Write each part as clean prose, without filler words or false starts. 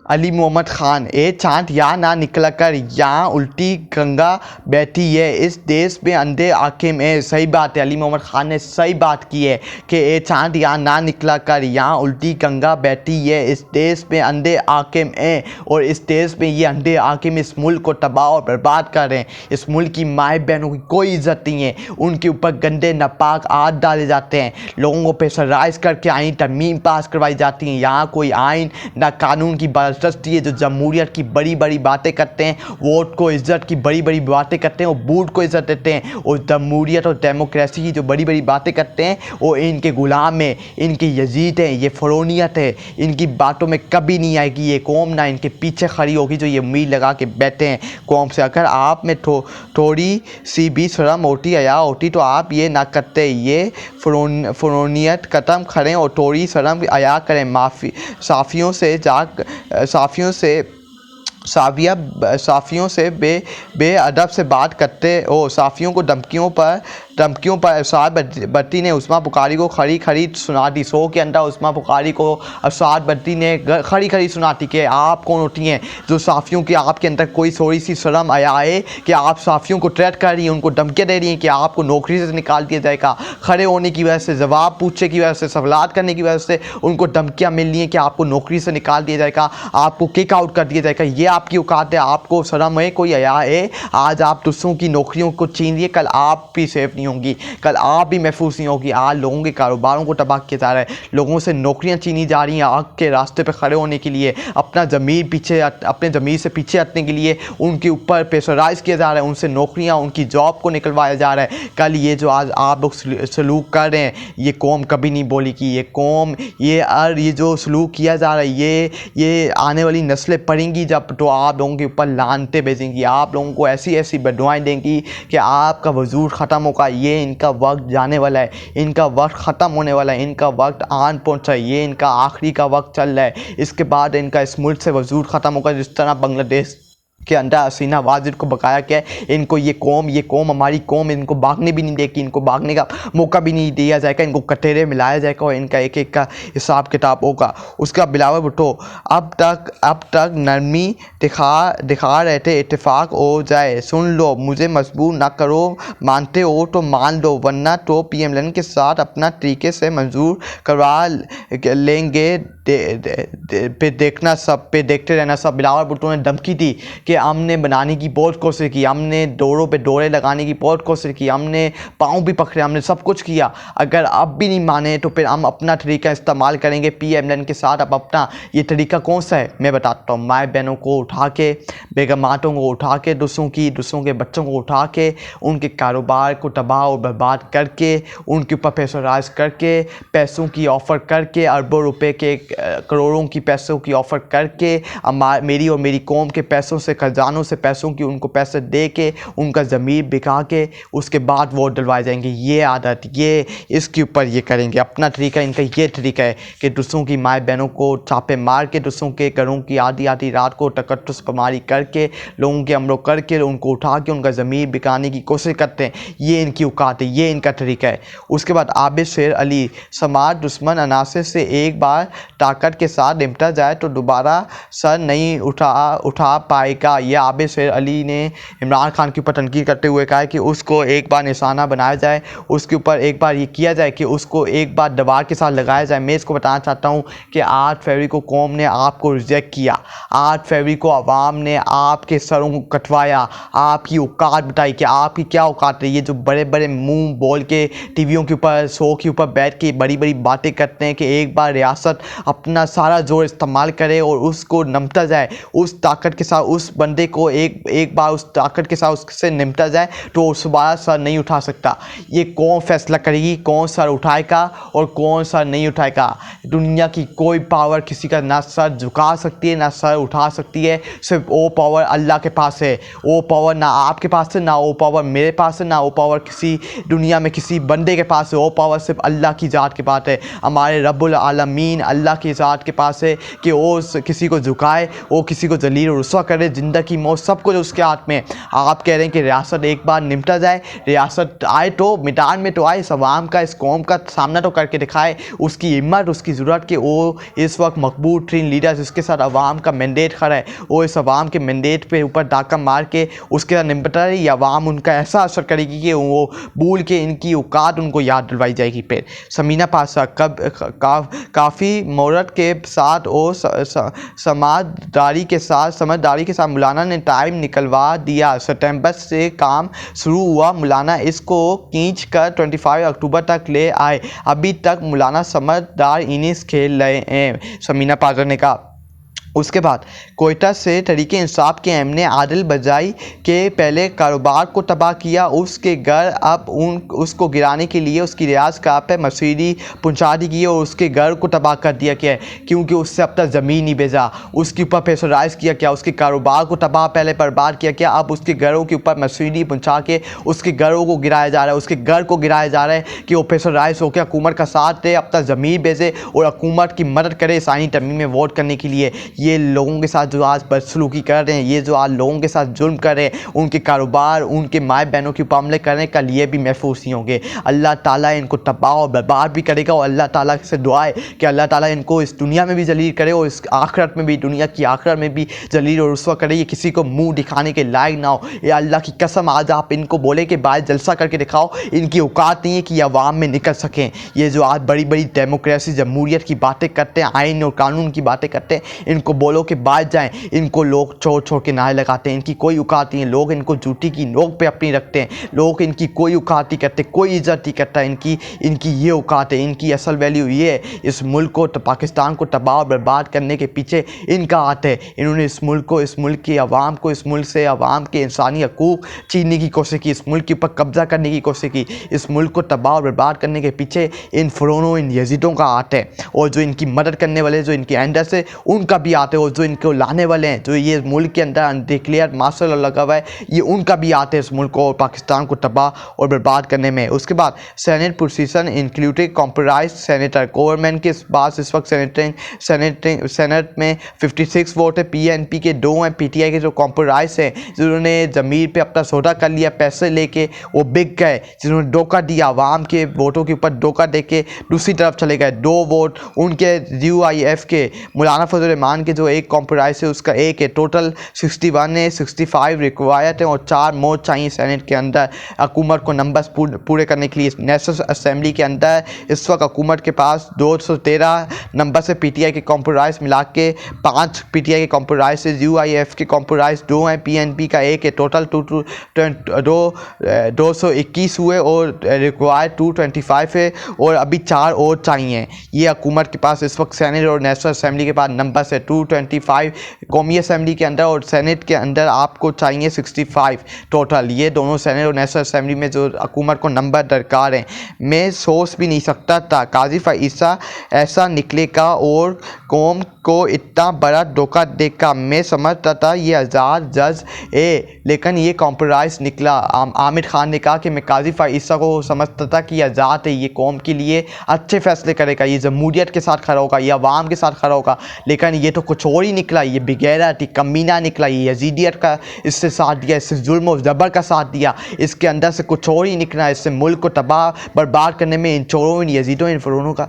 अली मोहम्मद खान, ए चांद यहाँ ना निकला कर, यहाँ उल्टी गंगा बहती है, इस देश में अंधे हाकिम है। सही बात है, अली मोहम्मद खान ने सही बात की है कि ए चांद यहाँ ना निकला कर, यहाँ उल्टी गंगा बहती है, इस देश में अंधे हाकिम है। और इस देश में ये अंधे हाकिम इस मुल्क को तबाह और बर्बाद कर रहे हैं। इस मुल्क की माए बहनों की कोई इज्जत नहीं है, उनके ऊपर गंदे नापाक हाथ डाले जाते हैं, लोगों को प्रेशराइज करके आइन तरमीम पास करवाई जाती हैं। यहाँ कोई आइन ना कानून की है जो जमहूरियत की बड़ी बड़ी बातें करते हैं, वोट को इज्जत की बड़ी बड़ी बातें करते हैं, और बूट को इज्जत देते हैं, और जमहूरियत और डेमोक्रेसी की जो बड़ी बड़ी बातें करते हैं वो इनके गुलाम है, इनके यजीद हैं, ये फ़रोनियत है। इनकी बातों में कभी नहीं आएगी ये कौम, ना इनके पीछे खड़ी होगी जो ये उम्मीद लगा के बैठे हैं कौम से। अगर आप में थोड़ी सी भी शर्म होती हया होती तो आप ये ना करते, ये फ़रोनियत ख़त्म करें और थोड़ी शर्म हया करें। साफ़ियों से बेअदब से बात करते हो। साफ़ियों को धमकियों पर अरशद बद्री ने उस्मा बुखारी को खड़ी सुना दी। 100 के अंदर उस्मा बुखारी को अरशद बद्री ने खड़ी सुना दी कि आप कौन होती हैं जो साफ़ियों की आपके अंदर कोई थोड़ी सी शर्म आया है कि आप साफ़ियों को ट्रेट कर रही हैं, उनको धमकियाँ दे रही हैं कि आपको नौकरी से निकाल दिया जाएगा। खड़े होने की वजह से, जवाब पूछने की वजह से, सवालात करने की वजह से उनको धमकियाँ मिल रही हैं कि आपको नौकरी से निकाल दिया जाएगा, आपको किक आउट कर दिया जाएगा। ये आपकी औकात है? आपको शर्म है? कोई हया है? आज आप दूसरों की नौकरियों को छीन रही है, कल आप भी सेफ नहीं होंगी, कल आप भी महफूज नहीं होगी। आज लोगों के कारोबारों को तबाह किया जा रहा है, लोगों से नौकरियां छीनी जा रही हैं आग के रास्ते पे खड़े होने के लिए, अपने ज़मीर से पीछे हटने के लिए उनके ऊपर प्रेशराइज किया जा रहा है, उनसे नौकरियां, उनकी जॉब को निकलवाया जा रहा है। कल ये जो आज आप लोग सलूक कर रहे हैं, ये कौम कभी नहीं बोली कि ये कौम ये जो सलूक किया जा रहा है, ये आने वाली नस्लें पढ़ेंगी जब, तो आप लोगों के ऊपर लानतें भेजेंगी, आप लोगों को ऐसी ऐसी बददुआएं देंगी कि आपका वजूद ख़त्म होगा। ये इनका वक्त जाने वाला है, इनका वक्त ख़त्म होने वाला है, इनका वक्त आन पहुंचा है, ये इनका आखिरी का वक्त चल रहा है। इसके बाद इनका इस मुल्क से वजूद ख़त्म होगा, जिस तरह बांग्लादेश के अंदर हसीना वाजिद को बकाया क्या है। इनको ये कौम हमारी कौम, इनको भागने भी नहीं देगी, इनको भागने का मौका भी नहीं दिया जाएगा, इनको कटेरे मिलाया जाएगा और इनका एक एक का हिसाब किताब होगा। उसका बिलावल भुट्टो, अब तक नरमी दिखा रहे थे, इत्तेफाक हो जाए सुन लो, मुझे मजबूर ना करो, मानते हो तो मान लो, वरना तो पीएमएल के साथ अपना तरीके से मंजूर करवा लेंगे, देखते रहना सब। बिलावल भुट्टो ने धमकी दी कि हमने बनाने की बहुत कोशिश की, हमने डोरों पे डोरे लगाने की बहुत कोशिश की, हमने पाँव भी पकड़े, हमने सब कुछ किया, अगर अब भी नहीं माने तो फिर हम अपना तरीका इस्तेमाल करेंगे पीएमएल के साथ। अब अपना ये तरीका कौन सा है मैं बताता हूँ। माए बहनों को उठा के, बेगमातों को उठा के, दूसरों के बच्चों को उठा के, उनके कारोबार को तबाह और बर्बाद करके, उनके ऊपर प्रेशराइज करके, पैसों की ऑफ़र करके, अरबों रुपए के, करोड़ों की पैसों की ऑफ़र करके, मेरी और मेरी कौम के पैसों से, खजानों से पैसों की, उनको पैसे दे के, उनका ज़मीर बिका के, उसके बाद वोट डलवाए जाएंगे। ये आदत, ये इसके ऊपर ये करेंगे। अपना तरीका इनका ये तरीका है कि दूसरों की माए बहनों को छापे मार के, दूसरों के घरों की आधी रात को तकट्टुस पमारी करके, लोगों के अमलों करके, उनको उठा के उनका ज़मीर बिकाने की कोशिश करते हैं। ये इनकी औकात है, ये इनका तरीका है। उसके बाद आबिद शेर अली, समाज दुश्मन अनासर से एक बार ताकत के साथ निपटा जाए तो दोबारा सर नहीं उठा पाएगा। यह आबिद शेर अली ने इमरान खान के ऊपर तनकीद करते हुए कहा है कि उसको एक बार निशाना बनाया जाए, उसके ऊपर एक बार ये किया जाए कि उसको एक बार दबार के साथ लगाया जाए। मैं इसको बताना चाहता हूँ कि 8 फरवरी को कौम ने आपको रिजेक्ट किया, 8 फरवरी को आवाम ने आपके सरों को कटवाया, आपकी औकात बताई कि आपकी क्या औकात है। ये जो बड़े बड़े मुंह बोल के टीवियों के ऊपर, शो के ऊपर बैठ के बड़ी बड़ी बातें करते हैं कि एक बार रियासत अपना सारा जोर इस्तेमाल करे और उसको नमटा जाए, उस ताकत के साथ उस बंदे को एक बार उस ताकत के साथ उससे निपटा जाए तो उस बार सर नहीं उठा सकता। ये कौन फैसला करेगी कौन सर उठाएगा और कौन सर नहीं उठाएगा। दुनिया की कोई पावर किसी का ना सर झुका सकती है ना सर उठा सकती है, सिर्फ वो पावर अल्लाह के पास है। वो पावर ना आपके पास है, ना वो पावर मेरे पास है, ना वो पावर किसी दुनिया में किसी बंदे के पास है। वो पावर सिर्फ अल्लाह की ज़ात के पास है। हमारे रब्बुल आलमीन अल्लाह की इस आर्ट के पास है कि वो किसी को झुकाए, वो किसी को जलील और रुस्वा करे, ज़िंदगी मौत सब कुछ उसके हाथ में। आप कह रहे हैं कि रियासत एक बार निपटा जाए, रियासत आए तो मैदान में तो आए, इस अवाम का, इस कौम का सामना तो करके दिखाए, उसकी हिम्मत, उसकी ज़रूरत कि वो इस वक्त मकबूल तरीन लीडर जिसके साथ अवाम का मैंडेट खड़ा है, वो इस अवाम के मैंडेट पे ऊपर डाका मार के उसके साथ निपटा रही, या अवाम उनका ऐसा असर करेगी कि वो भूल के इनकी औकात उनको याद दिलवाई जाएगी। फिर समीना पासा काफ़ी मोहरत के साथ और समझदारी के साथ मौलाना ने टाइम निकलवा दिया। सितंबर से काम शुरू हुआ, मौलाना इसको खींच कर 25 अक्टूबर तक ले आए। अभी तक मौलाना समझदार इनिंग्स खेल रहे हैं, समीना पाजा ने कहा। उसके बाद कोयटा से तरीके इंसाफ के एम ने आदिल बजाई के पहले कारोबार को तबाह किया, उसके घर अब उसको गिराने के लिए उसकी रियाज का पे मसीरी पहुंचा दी गई और उसके घर को तबाह कर दिया गया क्योंकि उससे अब तक ज़मीन नहीं भेजा, उसके ऊपर प्रेशराइज किया गया, उसके कारोबार को तबाह पहले बर्बाद किया गया, अब उसके घरों के ऊपर मसीरी पहुँचा के उसके घरों को गिराया जा रहा है, उसके घर को गिराया जा रहा है कि वो प्रेशराइज होकर हुकूमत का साथ दे, अब तक ज़मीन भेजे और हुकूमत की मदद करे सानी तरमीम में वोट करने के लिए। ये लोगों के साथ जो आज बदसलूकी कर रहे हैं, ये जो आज लोगों के साथ जुल्म कर रहे हैं, उनके कारोबार, उनके माए बहनों के ऊपर हमले करने का लिए भी महफूज नहीं होंगे। अल्लाह ताला इनको तबाह और बर्बाद भी करेगा और अल्लाह ताला से दुआ है कि अल्लाह ताला इनको इस दुनिया में भी जलील करे और इस आखिरत में भी, दुनिया की आखिरत में भी जलील और रुस्वा करे। ये किसी को मुंह दिखाने के लायक ना हो। ये अल्लाह की कसम, आज आप इनको बोले कि बाद जलसा करके दिखाओ, इनकी औकात नहीं है कि अवाम में निकल सकें। ये जो आज बड़ी बड़ी डेमोक्रेसी, जमहूरियत की बातें करते हैं, आइन और कानून की बातें करते हैं, इनको बोलो कि बात जाएं, इनको लोग छोड़ छोड़ के नारे लगाते हैं। इनकी कोई औकात नहीं है, लोग इनको जूती की नोक पे अपनी रखते हैं, लोग इनकी कोई औकात नहीं करते, कोई इज्जत नहीं करता। इनकी ये औकात है, इनकी असल वैल्यू ये है। इस मुल्क को, तो पाकिस्तान को तबाह और बर्बाद करने के पीछे इनका हाथ है। इन्होंने इस मुल्क को, इस मुल्क की आवाम को, इस मुल्क से आवाम के इंसानी हकूक़ छीनने की कोशिश की, इस मुल्क के ऊपर कब्जा करने की कोशिश की। इस मुल्क को तबाह और बर्बाद करने के पीछे इन फ़िरौनों, इन यजीदों का हाथ है और जो इनकी मदद करने वाले, जो इनके एंडर से, उनका भी हाथ है और जो इनको लाने वाले हैं, जो ये मुल्क के अंदर अनडिक्लेयर मार्शल लॉ लगा हुआ है, ये उनका भी आते हैं इस मुल्क को और पाकिस्तान को तबाह और बर्बाद करने में। उसके बाद senate position including compromise senator government के पास इस वक्त सेनेट में 56 वोट है, पीएनपी के 2 हैं, पीटीआई के जो कॉम्प्रोमाइज हैं, जिन्होंने ज़मीर पे अपना सौदा कर लिया, पैसे लेके वो बिक गए, जिन्होंने धोखा दिया, आवाम के वोटों के ऊपर धोखा दे के दूसरी तरफ चले गए। 2 वोट उनके UIF के मौलाना फजल रहमान के जो एक कॉम्प्रोमाइज है उसका एक है। टोटल 61 है, 65 रिक्वायर्ड है और 4 मोड चाहिए सेनेट के अंदर हुकूमत को नंबर्स पूरे करने के लिए। नेशनल असेंबली के अंदर इस वक्त हुकूमत के पास 213 नंबर से पीटीआई के कॉम्प्रोमाइज मिला के 5 पीटीआई के कॉम्प्रोमाइज से, UIF के कॉम्प्रोमाइज 2 हैं, पीएनपी का 1 है। टोटल 221 हुए और रिक्वायर्ड 225 है और अभी 4 और चाहिए। ये हुकूमत के पास इस वक्त सेनेट और नेशनल असेंबली के पास नंबर है 225 कौमी असेंबली के अंदर और सेनेट के अंदर आपको चाहिए 65 टोटल। ये दोनों सेनेट और नेशनल असेंबली में जो हुकूमत को नंबर दरकार हैं, मैं सोच भी नहीं सकता था काजी फ़ाइज़ा ऐसा निकलेगा और कौम को इतना बड़ा धोखा देगा। मैं समझता था ये आज़ाद जज है, लेकिन ये कॉम्प्रोमाइज़ निकला। आमिर खान ने कहा कि मैं काजी फ़ाइज़ा को समझता था कि ये आज़ाद है, ये कौम के लिए अच्छे फैसले करेगा, ये जमहूरियत के साथ खड़ा होगा, ये अवाम के साथ खड़ा होगा, लेकिन ये तो कुछ और ही निकला। ये बेगैरती कमीना निकला, ये यजीदियत का इससे साथ दिया, इससे जुल्म और ज़बर का साथ दिया, इसके अंदर से कुछ और ही निकला। इससे मुल्क को तबाह बर्बाद करने में इन चोरों, इन यजीदों, इन फ़िरौनों का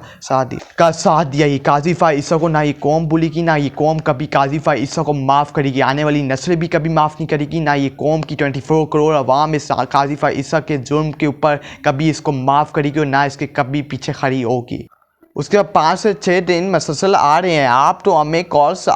साथ दिया। ये काजी फ़ाइज़ा को ना ये कौम भूलेगी, ना ये कौम कभी काजी फ़ाइज़ा को माफ़ करेगी, आने वाली नस्लें भी कभी माफ़ नहीं करेगी, ना ये कौम की 24 करोड़ अवाम इस काजी फ़ाइज़ा के जुल्म के ऊपर कभी इसको माफ़ करेगी और ना इसके कभी पीछे खड़ी होगी। उसके बाद 5 से 6 दिन मसलसल आ रहे हैं, आप तो हमें कॉल्स